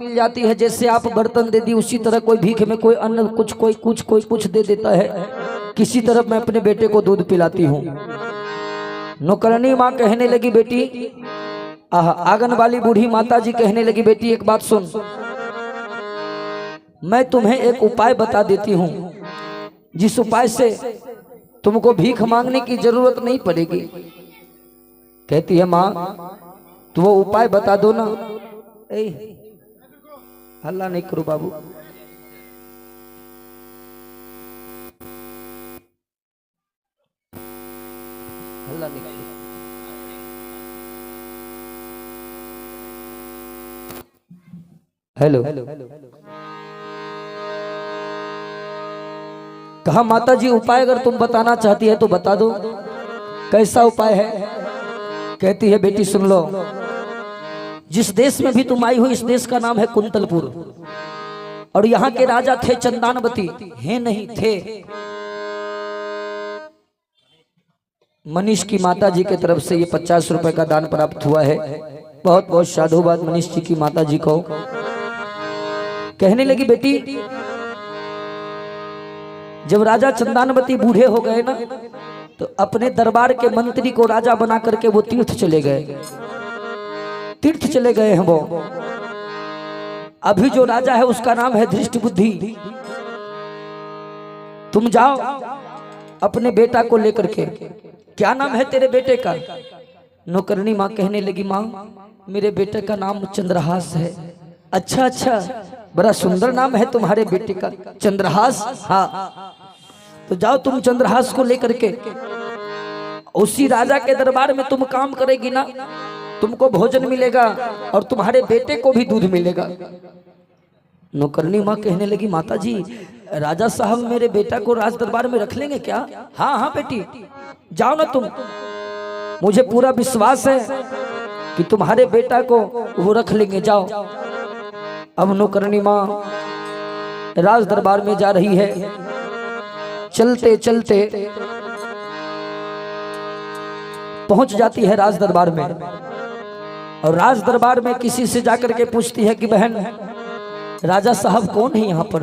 मिल जाती है। जैसे आप बर्तन दे दी उसी तरह कोई भीख में कोई अन्न कुछ कोई कुछ दे देता है। किसी तरह मैं अपने बेटे को दूध पिलाती हूँ। नौकरनी माँ कहने लगी बेटी, आंगन वाली बूढ़ी माता जी कहने लगी बेटी एक बात सुन, मैं तुम्हें एक उपाय बता देती हूँ जिस उपाय से तुमको भीख मांगने की जरूरत नहीं पड़ेगी। कहती है माँ तो वो उपाय बता दो ना। हल्ला नहीं करो बाबू। हल्ला नहीं करो। हेलो। कहा माता जी उपाय अगर तुम बताना चाहती है तो बता दो, कैसा उपाय है। कहती है बेटी सुन लो, जिस देश में भी तुम आई हो इस देश का नाम है कुंतलपुर और यहाँ के राजा थे चंदानवती। हैं नहीं थे। मनीष की माता जी के तरफ से ये 50 रुपए का दान प्राप्त हुआ है। बहुत बहुत साधुवाद मनीष जी की माता जी को। कहने लगी बेटी जब राजा चंदानवती बूढ़े हो गए ना तो अपने दरबार के मंत्री को राजा बना करके वो तीर्थ चले गए हैं वो। अभी जो राजा है उसका नाम है धृष्ट बुद्धि। तुम जाओ अपने बेटा को लेकर के। क्या नाम है तेरे बेटे का। नौकरनी माँ कहने लगी माँ मेरे बेटे का नाम चंद्रहास है। अच्छा अच्छा, बड़ा सुंदर नाम है तुम्हारे बेटे का चंद्रहास। हाँ तो जाओ तुम चंद्रहास को लेकर के उसी राजा के दरबार में तुम काम करेगी ना, तुमको भोजन मिलेगा और तुम्हारे बेटे को भी दूध मिलेगा। नौकरनी माँ कहने लगी माता जी राजा साहब मेरे बेटा को राज दरबार में रख लेंगे क्या। हाँ हाँ बेटी जाओ ना तुम, मुझे पूरा विश्वास है कि तुम्हारे बेटा को वो रख लेंगे, जाओ। अब नौकरनी माँ राज दरबार में जा रही है। चलते चलते पहुंच जाती है राज दरबार में और राज दरबार में किसी से जाकर के पूछती है कि बहन राजा साहब कौन है यहाँ पर।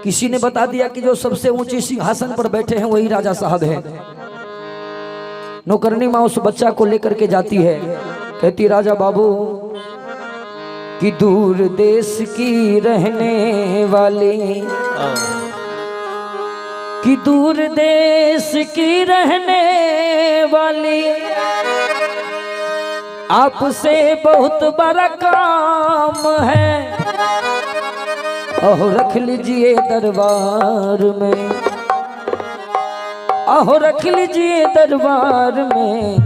किसी ने बता दिया कि जो सबसे ऊंचे सिंहासन पर बैठे हैं वही राजा साहब हैं। नौकरनी माँ उस बच्चा को लेकर के जाती है। कहती राजा बाबू कि दूर देश की रहने वाली, कि दूर देश की रहने वाली आपसे बहुत बड़ा काम है। ओह रख लीजिए दरबार में, ओह रख लीजिए दरबार में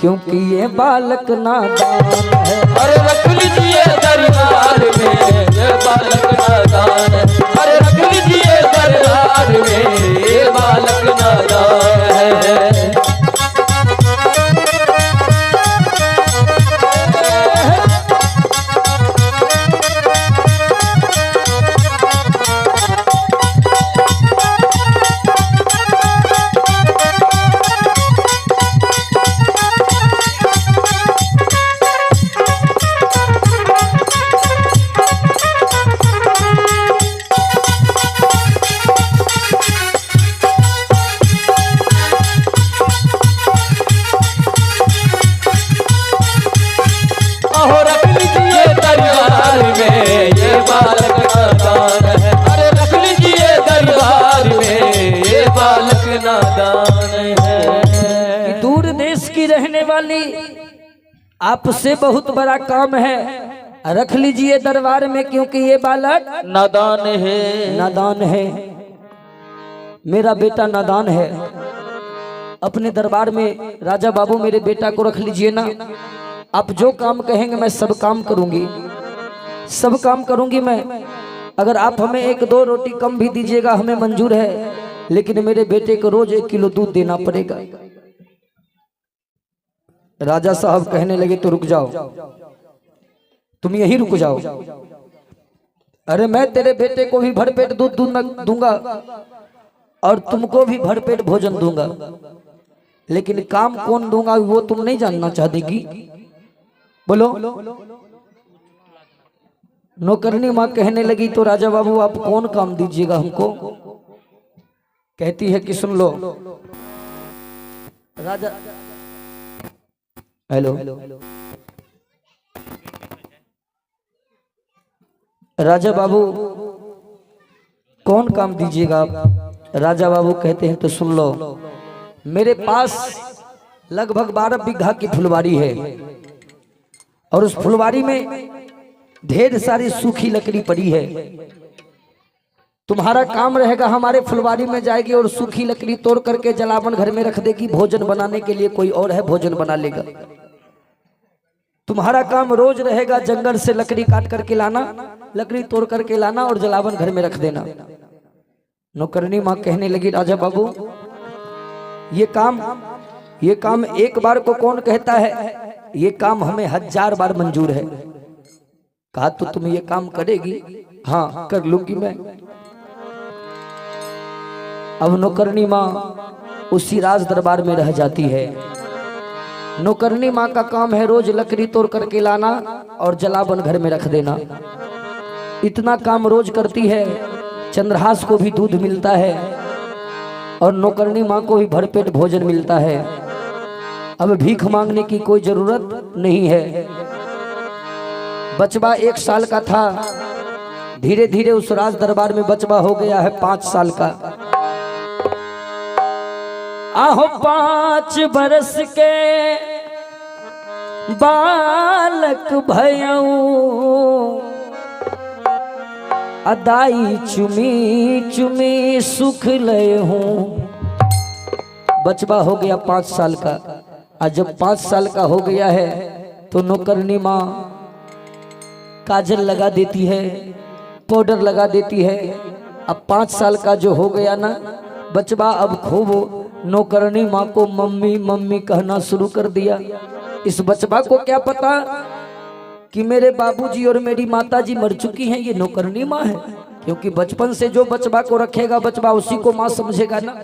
क्योंकि ये बालक नादान है। अरे रख लीजिए दरबार में ये बालक नादान है। अरे रख लीजिए दरबार में ये बालक नादान है। दूर देश की रहने वाली आपसे बहुत बड़ा काम है, रख लीजिए दरबार में क्योंकि ये बालक नादान है। नादान है, मेरा बेटा नादान है। अपने दरबार में राजा बाबू मेरे बेटा को रख लीजिए ना। आप जो काम कहेंगे मैं सब काम करूंगी, सब काम करूंगी मैं। अगर आप हमें 1-2 रोटी कम भी दीजिएगा हमें मंजूर है, लेकिन मेरे बेटे को रोज 1 किलो दूध देना पड़ेगा। राजा साहब कहने लगे तो रुक जाओ, तुम यही रुक जाओ। अरे मैं तेरे बेटे को भी भरपेट दूध दूंगा और तुमको भी भरपेट भोजन दूंगा, लेकिन काम कौन दूंगा वो तुम नहीं जानना चाहेगी। बोलो नौकरनी माँ कहने लगी तो राजा बाबू आप कौन काम दीजिएगा हमको। कहती है कि सुन लो राजा, हेलो, राजा बाबू कौन काम दीजिएगा आप। राजा बाबू कहते हैं तो सुन लो, मेरे पास लगभग 12 बीघा की फुलवारी है और उस फुलवारी में ढेर सारी सूखी लकड़ी पड़ी है। तुम्हारा काम रहेगा हमारे फुलवारी में जाएगी और सूखी लकड़ी तोड़ करके जलावन घर में रख देगी। भोजन बनाने के लिए कोई और है, भोजन बना लेगा। तुम्हारा काम रोज रहेगा जंगल से लकड़ी काट करके लाना, लकड़ी तोड़ करके लाना और जलावन घर में रख देना। नौकरनी माँ कहने लगी राजा बाबू ये काम एक बार को कौन कहता है, ये काम हमें 1000 बार मंजूर है। कहा तो तुम ये काम करेगी? हाँ कर लूंगी मैं। अब नौकरनी माँ उसी राज दरबार में रह जाती है। नौकरनी माँ का काम है रोज लकड़ी तोड़ करके लाना और जलावन घर में रख देना। इतना काम रोज करती है। चंद्रहास को भी दूध मिलता है और नौकरनी माँ को भी भरपेट भोजन मिलता है। अब भीख मांगने की कोई जरूरत नहीं है। बचवा 1 साल का था, धीरे धीरे उस राज दरबार में बचवा हो गया है 5 साल का। आहो 5 बरस के बालक भयऊ, अदाई चुमी चुमी सुख लय हूँ। बचवा हो गया 5 साल का। आज जब 5 साल का हो गया है तो नौकरनी माँ काजल लगा देती है, पाउडर लगा देती है। अब 5 साल का जो हो गया ना बचवा, अब खूब नौकरनी माँ को मम्मी मम्मी कहना शुरू कर दिया। इस बचवा को क्या पता कि मेरे बाबूजी और मेरी माताजी मर चुकी हैं, ये नौकरनी माँ है। क्योंकि बचपन से जो बचवा को रखेगा बचवा उसी को माँ समझेगा ना।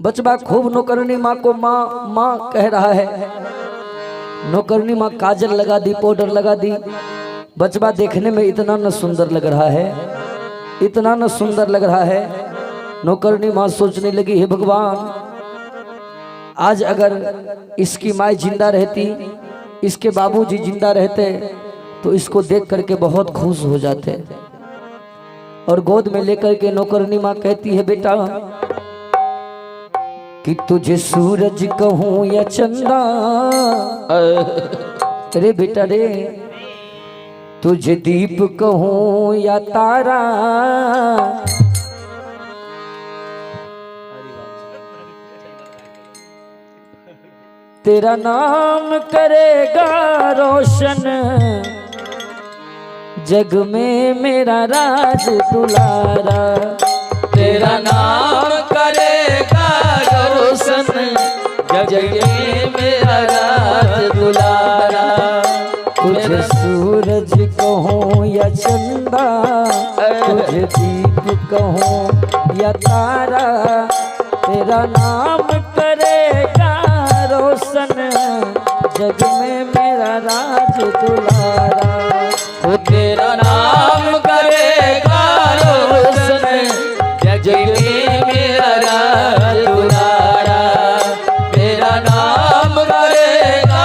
बचवा खूब नौकरनी माँ को माँ माँ कह रहा है। नौकरनी माँ काजल लगा दी, पाउडर लगा दी। बचवा देखने में इतना न सुंदर लग रहा है, इतना न सुंदर लग रहा है। नौकरनी माँ सोचने लगी, हे भगवान, आज अगर इसकी माँ जिंदा रहती, इसके बाबूजी जिंदा रहते तो इसको देख करके बहुत खुश हो जाते। और गोद में लेकर के नौकरनी माँ कहती है, बेटा कि तुझे सूरज कहूं या चंदा, अरे बेटा रे, तुझे दीप कहूं या तारा, तेरा नाम करेगा रोशन जग में मेरा राज दुलारा। तेरा नाम करेगा रोशन जग में मेरा राज दुलारा। तुझे सूरज कहूँ या चंदा, तुझे दीप कहूँ या तारा, तेरा नाम करेगा रोशन जग में मेरा राज दुलारा। वो तेरा नाम करेगा रोशन जग में मेरा राज दुलारा। तेरा नाम करेगा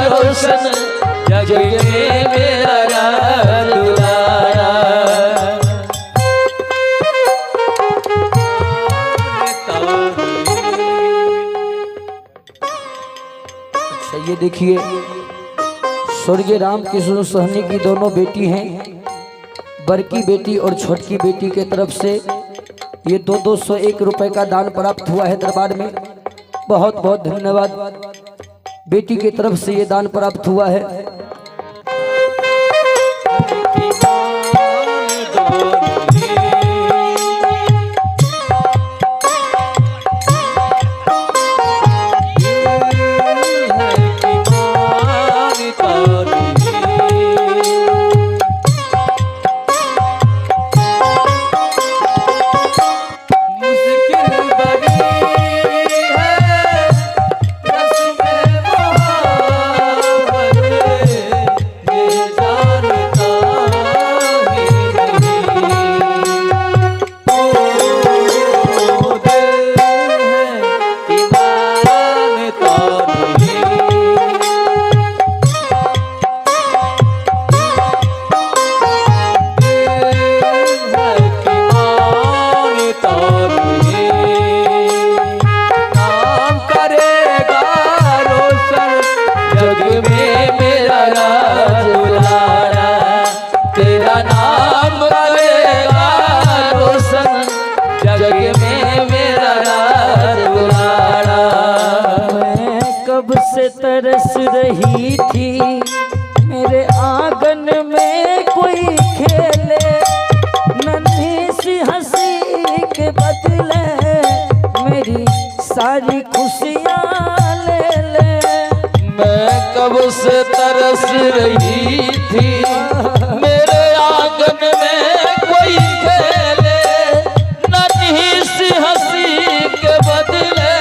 रोशन जग में मेरा राज दुलारा। अच्छा ये देखिए, स्वर्गीय रामकृष्ण सहनी की दोनों बेटी हैं। बड़की बेटी और छोटकी बेटी के तरफ से ये 201 रुपए का दान प्राप्त हुआ है दरबार में। बहुत बहुत धन्यवाद। बेटी की तरफ से ये दान प्राप्त हुआ है। आंगन में कोई खेले, नन्ही सी हंसी के बदले मेरी सारी खुशियाँ ले ले। मैं कब से तरस रही थी, मेरे आंगन में कोई खेले, नन्ही सी हंसी के बदले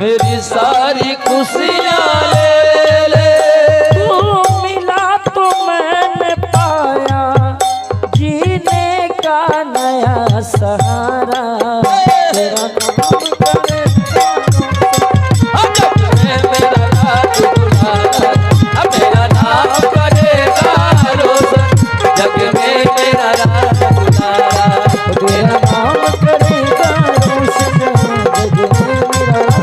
मेरी सारी खुशियाँ ले ले। तू मिला तो मैंने पाया जीने का नया सहारा, तेरा नाम करे मेरा नाम करेगा रोशन, जग में मेरा राज दुलारा। तेरा नाम करेगा रोशन, जग में मेरा राज दुलारा।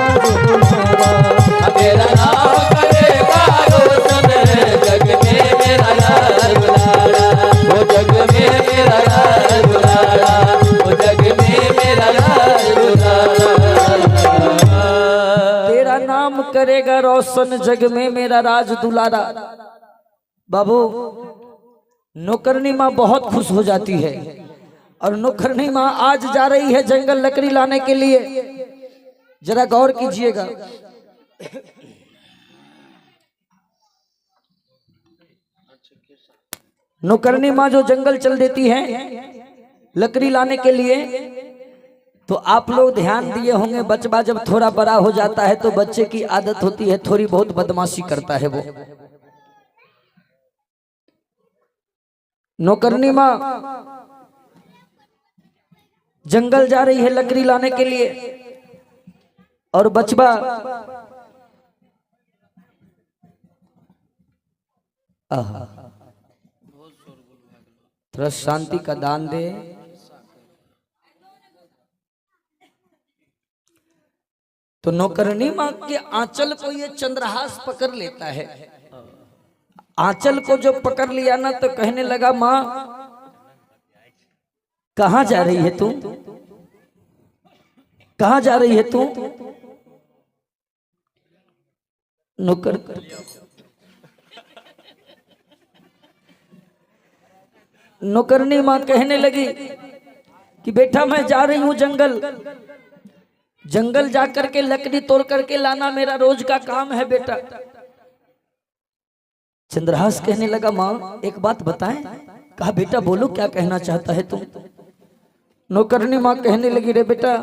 मेरा नाम करेगा रोशन, जग में मेरा राज दुलारा। वो जग में मेरा राज दुलारा, वो जग में मेरा राज दुलारा। तेरा नाम करेगा रोशन, जग में मेरा राज दुलारा। बाबू, नौकरनी माँ बहुत खुश हो जाती है और नौकरनी माँ आज जा रही है जंगल लकड़ी लाने के लिए। जरा गौर कीजिएगा, नौकरनी माँ जो जंगल चल देती है लकड़ी लाने के लिए, तो आप लोग ध्यान दिए होंगे बचवा जब थोड़ा बड़ा हो जाता है तो बच्चे की आदत होती है थोड़ी बहुत बदमाशी करता है वो। नौकरनी माँ जंगल जा रही है लकड़ी लाने के लिए और बचवा थोड़ा शांति का दान दे। तो नौकरनी माँ के आंचल को ये चंद्रहास पकड़ लेता है। आंचल को जो पकड़ लिया ना तो कहने लगा, माँ कहाँ जा रही है तू, कहाँ जा रही है तू। नौकरनी माँ कहने लगी कि बेटा मैं जा रही हूं जंगल, जंगल जाकर के लकड़ी तोड़ करके लाना मेरा रोज का काम है बेटा। चंद्रहास कहने लगा, माँ एक बात बताएं। कहा बेटा बोलो क्या कहना चाहता है तुम। नौकरनी माँ कहने लगी, रे बेटा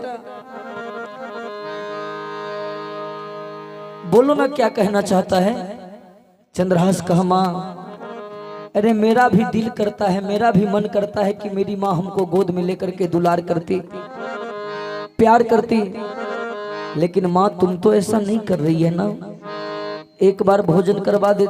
बोलो ना क्या कहना चाहता है। चंद्रहास कहा, माँ अरे मेरा भी दिल करता है, मेरा भी मन करता है कि मेरी माँ हमको गोद में लेकर के दुलार करती, प्यार करती, लेकिन माँ तुम तो ऐसा नहीं कर रही है ना। एक बार भोजन करवा दे